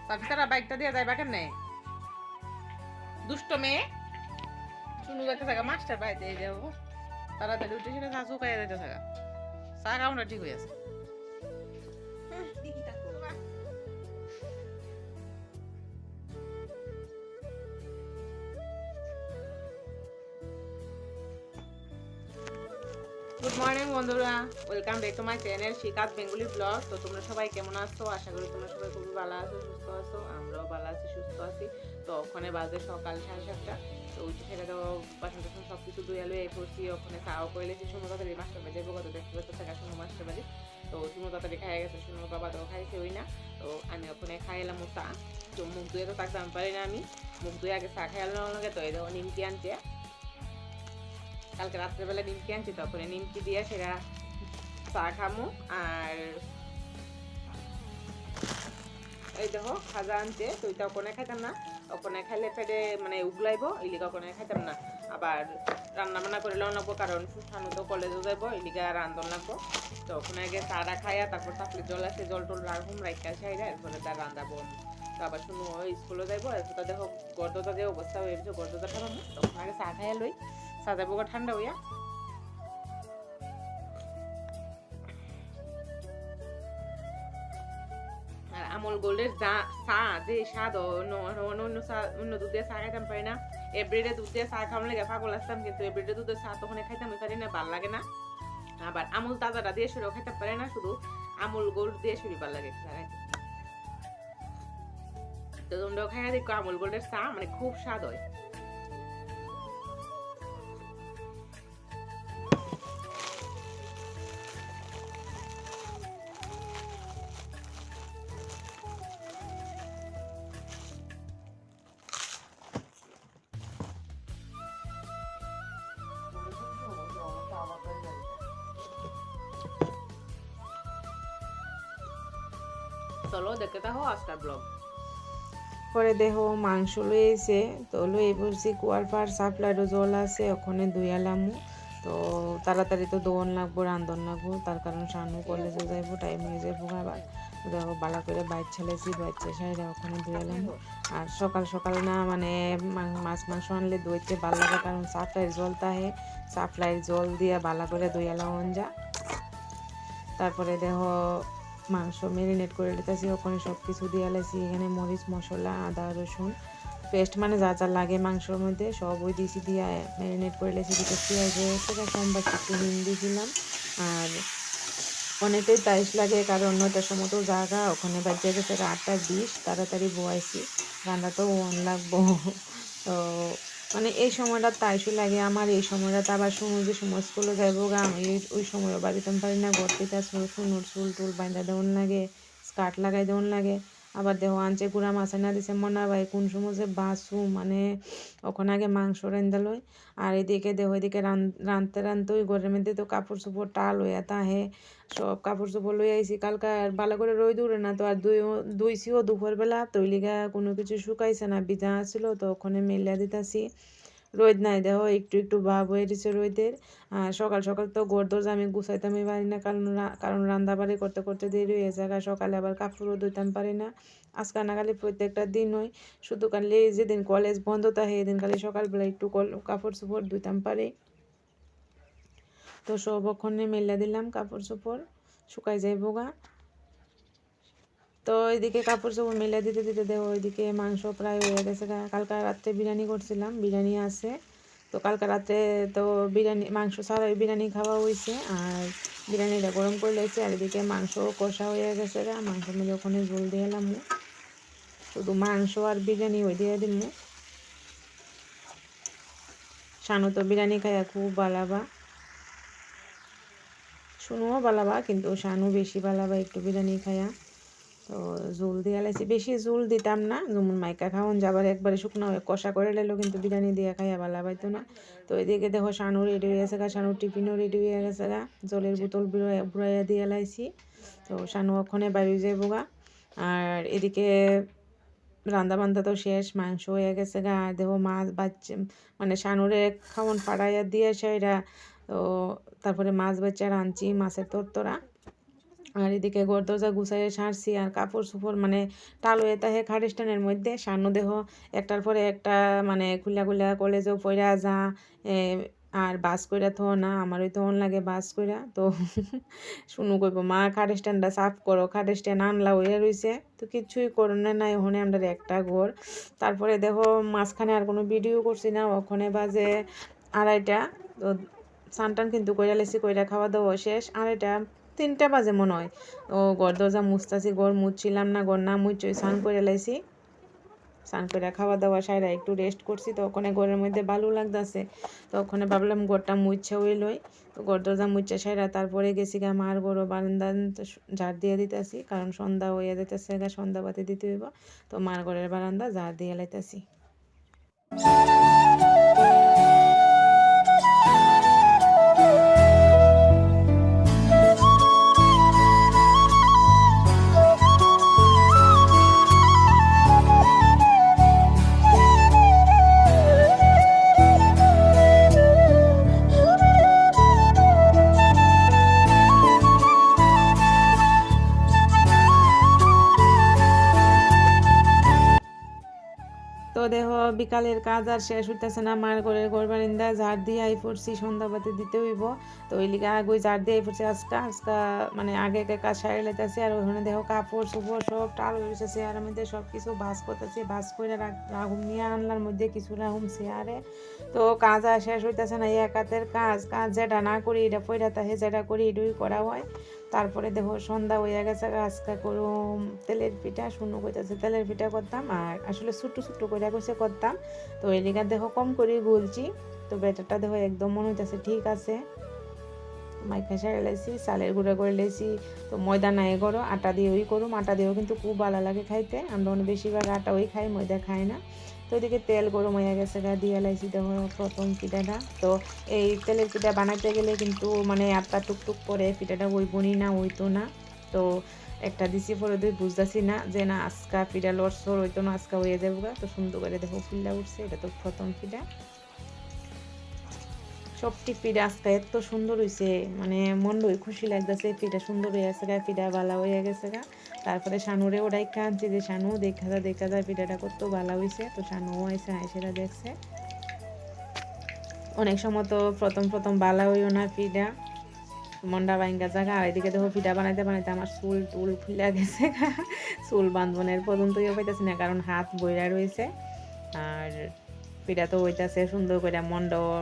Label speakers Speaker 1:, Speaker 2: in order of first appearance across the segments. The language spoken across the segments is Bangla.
Speaker 1: সাফিতারা বাইকটা দিয়ে যাইবা কেন দুষ্ট মেয়ে শুনু যাইতে থাকা মাস্টার বাড়িতে এই যাবো তাড়াতাড়ি উঠে সেটা চা চুকাইয়া যাইতে থাকা চা খাওয়াটা ঠিক হয়ে আছে গুড মর্নিং বন্ধুরা, welcome back to my channel শিকাত বেঙ্গলি ব্লগ। তো তোমরা সবাই কেমন আছো? আশা করি তোমরা সবাই খুবই ভালো আছো, সুস্থ আছো। আমরাও ভালো আছি, সুস্থ আছি। তো ওখানে বাজে সকাল 7:30। তো উঠে থেকে তো বাসন টাসন সব কিছু ধুয়ে লুয়ে পড়ছি। ওখানে চাও কইলেছি শুনো তাড়াতাড়ি মাস্টার বাজে কত দেখতে পাচ্ছ থাকা শুনো মাস্টার বাজে। তো শুনো তাড়াতাড়ি খাইয়ে গেছে, শুনো বাবা তো খাইছে ওই না। তো আমি ওখানে খাইলাম চা। তো মুখ ধুয়ে তো থাকতাম পারি না, আমি মুখ ধুয়ে আগে চা খাইলাম লাগে। তো এই দেখো নিমকি আনছে, কালকে রাত্রেবেলা নিমকি আনছি, তখন নিমকি দিয়ে সেটা চা খামো। আর এই দেখো খাজা আনছে, তো ওইটা ওখানে খাইতাম না, ওখানে খাইলে পেটে মানে উগলাইবো, এই লিগা ওখানে খাইতাম না। আবার রান্না বান্না করে লওয়া লাগবো, কারণ সুস্থানো তো কলেজও যাইবো, এই লিগা রান্ধন লাগবো। তো ওখানে আগে চাটা খাইয়া তারপর চাকরির জল আছে, জল টল রাখুম রাইকা সাইডা, এরপরে তার রান্ধাবো। তো আবার শুনো স্কুলে যাইবো, এরপর তো দেখো গর্দতা যে অবস্থা হয়েছে, গর্দতা ঠান্ডা, তখন আগে চা খাইয়া লই, চা যাবো ঠান্ডা হইয়া। আর আমল গোল্ডের চা যে স্বাদ, অন্য দুধ দিয়ে চা খাইতাম পারি না। এভরিডে দুধ দিয়ে চা খাওয়ার লেগে পাগল আসতাম, কিন্তু এভরিডে দুধের চা তখন খাইতাম পারি না, ভাল লাগে না। আবার আমুল তাজাটা দিয়ে শুরু খাইতে পারে না, শুধু আমুল গোল্ড দিয়ে শুরু ভাল লাগে। তো তোমরাও খাইয়া দেখো, আমুল গোল্ডের চা মানে খুব স্বাদ হয়। চলো দেখতে থাকো আজকের ব্লগ।
Speaker 2: পরে দেখো মাংস লইয়েছে, তো লইয়ে পড়ছি কুয়ার পার সাপ্লাইরও জল আছে, ওখানে ধুইয়ালাম। তো তাড়াতাড়ি তো দোয়ান লাগবো, রান্ধন লাগবো, তার কারণ শানু কলেজে যাইবো, টাইম হয়ে যাবো। আবার দেখো বালা করে বাইক ছেলেছি, বাচ্চা সাইডে ওখানে ধুইয়ালাম। আর সকাল সকাল না মানে মাছ মাংস আনলে ধুইতে ভালো লাগে, কারণ সাপ্লাইয়ের জল তাহে, সাপ্লাইয়ের জল দিয়ে বালা করে ধুইয়ালাম যা। তারপরে দেখো মাংস ম্যারিনেট করে নিতেছি, ওখানে সব কিছু দিয়ে লাইছি। এখানে মরিচ মশলা আদা রসুন পেস্ট মানে যা যা লাগে মাংসর মধ্যে সব ওই দিয়েছি, দিয়ে ম্যারিনেট করে লেছি। দিকে পেঁয়াজ থেকে সোমবার একটু হিম দিয়েছিলাম। আর অনেকটাই তাইশ লাগে, কারণ 9টার সময় তো জায়গা, ওখানে বাজে গেছে 8:20, তাড়াতাড়ি বয়াইছি, রান্না তো ওয়ান লাগবো। তো মানে এই সময়টা তাইশই লাগে আমার, এই সময়টা আবার শুনো যে সময় স্কুলে যাইবো গা, আমি ওই সময়ও বাড়িতে পারি না, গড়তিটা শুনুর চুল টুল বাঁধা দেওয়ান লাগে, স্কার্ট লাগাই দেওয়ান লাগে। আবার দেহ আনছে গুড়া মাছ না দিছে মনা ভাই, কোন সময় যে বাসু মানে ওখানে আগে মাংস রেন্দা লই। আর এদিকে দেহ এদিকে রাঁধতে রাঁধতে ওই ঘরের মধ্যে তো কাপড় চোপড় টাল হইয়া তাহে, সব কাপড় চোপড় লই আইছি। কালকে আর ভালো করে রই দূরে না, তো আর দুইছিও দুপুরবেলা, তো লিগা কোনো কিছু শুকাইছে না, ভিজা ছিল, তো ওখানে মেলিয়া দিতাছি। রোদ নাই দেখো, একটু একটু ভাব হয়ে দিচ্ছে রোদের। আর সকাল সকাল তো গড়দর আমি গুছাইতামই পারি না, কারণ রান্না বাড়ি করতে করতে দেরি হয়ে যায়। সকালে আবার কাপড়ও ধুইতাম পারি না, আজকাল না খালি প্রত্যেকটা দিন হয়, শুধু খালি যেদিন কলেজ বন্ধ থাকে সেদিন খালি সকালবেলা একটু কাপড় চোপড় ধুইতাম পারি। তো সব ওখানে মেলা দিলাম, কাপড় চোপড় শুকাই যাইবো গা। তো এদিকে কাপড় চোপড় মেলে দিতে দিতে দেখো ওইদিকে মাংস প্রায় হয়ে গেছে। কালকে রাত্রে বিরিয়ানি করছিলাম, বিরিয়ানি আছে। তো কালকে রাত্রে তো বিরিয়ানি মাংস ছাড়াই বিরিয়ানি খাওয়া হয়েছে, আর বিরিয়ানিটা গরম করে লেগেছে। আর এদিকে মাংস কষা হয়ে গেছে, মাংস মিলে ওখানে ঝোল দিয়ে এলাম, শুধু মাংস আর বিরিয়ানি ওই দিয়ে দিম। শানু তো বিরিয়ানি খাইয়া খুব ভালাবা, শুনুও ভালাবা, কিন্তু শানু বেশি ভালাবা একটু বিরিয়ানি খাইয়া। তো ঝোল দিয়ে লাইছি, বেশি ঝোল দিতাম না, যেমন মাইকা খাওয়ান যাবার একবারে শুকনো হয়ে কষা করে লাইলো, কিন্তু বিরিয়ানি দিয়ে খাইয়া ভালো পাইতো না। তো এদিকে দেখো শানু রেডি হয়ে গেছে গা, শানুর টিফিনও রেডি হয়ে গেছে গা, জলের বোতল বুড়াইয়া দিয়ে লাইছি। তো শানু ওখানে বাইরে যাইব গা। আর এদিকে রান্না বান্না তো শেষ, মাংস হয়ে গেছে গা। আর দেখো মাছ বাচ্চা মানে শানুরে খাওয়ান পাড়াইয়া দিয়ে সেটা। তো তারপরে মাছ বাচ্চা রাঁধছি, মাছের তরতরা। আর এদিকে ঘর দরজা গুছাইয়ে সারছি আর কাপড় চোপড় মানে টালো তাহে খাট স্ট্যান্ডের মধ্যে সান্ন দেহ একটার পরে একটা মানে খুলা খুলা কলেজেও পইরা যা এ, আর বাস কইরা থো না আমার ওই তখন লাগে বাস কইরা তো শুনু কইব মা খাট স্ট্যান্ডটা সাফ করো খাট স্ট্যান্ড আনলা হইয়া রইছে তো কিছুই করনে নাই ওখানে আমরা একটা ঘর তারপরে দেখো মাঝখানে আর কোনো ভিডিও করছি না ওখানে বাজে 2:30 তো সানটান কিন্তু কইরা লেছি কইরা খাওয়া দাওয়া শেষ 2:30 3টা বাজে মনে হয় ও ঘর দরজা মুছতাছি ঘর মুছছিলাম না ঘর না মুছই স্নান করে লাইছি স্নান করে খাওয়া দাওয়া সাইরা একটু রেস্ট করছি তো ওখানে ঘরের মধ্যে ভালো লাগতেছে তো ওখানে ভাবলাম ঘরটা মুছে হই লই তো ঘর দরজা মুছে সাইরা তারপরে গেছি গা মার ঘর বারান্দা ঝাড় দিয়ে দিতেছি কারণ সন্ধ্যা হইয়া দিতেছে গা সন্ধ্যা বাতি দিতে হইব তো মার ঘরের বারান্দা ঝাড় দিয়ে লাইতেছি তো দেখো বিকালের কাজ আর শেষ হইতেছে না মার ঘরের ঘর বারিন্দা ঝাড় দিয়ে আই পড়ছি সন্ধ্যাবাতি দিতে হইব তো ওই লিগে আগে ঝাড় দিয়ে আই পড়ছি আজকা মানে আগে কাজ সারে লাইতেছি আর ওখানে দেখো কাপড় চোপড় সব টাল হয়েছে চেয়ারের মধ্যে সব কিছু ভাজ করতেছি ভাজ করে রাখুম নিয়ে আনলার মধ্যে কিছু রাখুম চেয়ারে তো কাজ আর শেষ হইতেছে না এক হাতের কাজ যেটা না করি এটা পয়রা তাহে যেটা করি এটাই করা হয় তারপরে দেখো সন্ধ্যা হয়ে গেছে আজকে করুম তেলের পিঠা শুনো কইতাছে তেলের পিঠা করতাম আর আসলে ছোট্ট ছোট্ট করে কইছে করতাম তো এই লিগা দেখো কম করে গুলছি তো ব্যাটারটা দেখো একদম মনে হইতাছে ঠিক আছে মাইখা সারে লাইছি চালের গুঁড়া করে লাইছি তো ময়দা নাই করো আটা দিয়ে ওই করুম আটা দিয়েও কিন্তু খুব ভালো লাগে খাইতে আমরা অনেক বেশিরভাগ আটা ওই খাই ময়দা খাই না তো এদিকে তেল গরম হয়ে গেছে গা দিয়ে লাইছি দেখো প্রথম পিঠাটা তো এই তেলের পিঠা বানাতে গেলে কিন্তু মানে আটটা টুকটুক করে পিঠাটা ওই বনি না ওইতো না তো একটা দিছি পরে দুই বুঝতেছি না যে না আজকা পিঠা লড়সর হইতো না আজকা হয়ে যাবো গা তো সুন্দর করে দেখো ফুলটা উঠছে এটা তো প্রথম পিঠা সবটি পিঠা আজকে এত সুন্দর হয়েছে মানে মনই খুশি লাগতেছে পিঠা সুন্দর হয়ে গেছে গা পিঠা ভালো হয়ে গেছে গা তারপরে শানুরে ওটাই কাঁদছে যে শানু দেখা যায় পিঠাটা কত ভালো হয়েছে তো শানুও আইসে আইসেরা দেখছে অনেক সময় তো প্রথম ভালো হইও না পিঠা মন্ডা বাইঙ্গা জায়গা আর এদিকে দেখো পিঠা বানাইতে বানাইতে আমার চুল টুল ফুলে গেছে চুল বান্ধবনের পর্যন্তই পাইতেছি না কারণ হাত বইরা রয়েছে আর পিঠা তো হইতাছে সুন্দর করে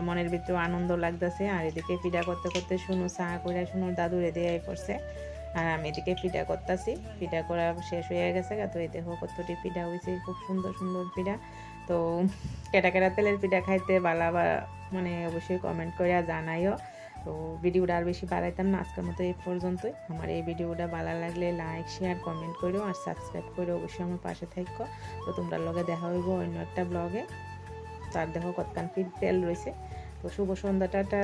Speaker 2: মনের ভিতরে আনন্দ লাগতেছে আর এদিকে পিঠা করতে করতে শুনো চা করে শুনো দাদুরে দিয়ে পড়ছে আর আমি এদিকে পিঠা করতেছি পিঠা করা শেষ হয়ে গেছে তো এই দেখো কতটি পিঠা হয়েছে খুব সুন্দর সুন্দর পিঠা তো কেটা কেটা তেলের পিঠা খাইতে ভালো মানে অবশ্যই কমেন্ট করে জানাইও তো ভিডিওটা আর বেশি বাড়াইতাম না আজকের মতো এই পর্যন্তই আমার এই ভিডিওটা ভালো লাগলে লাইক শেয়ার কমেন্ট করো আর সাবস্ক্রাইব করে অবশ্যই আমার পাশে থাকো তো তোমরা লগে দেখা হইব অন্য একটা ব্লগে তার দেখো কতখান তেল রয়েছে তো শুভ সন্ধ্যা টাটা।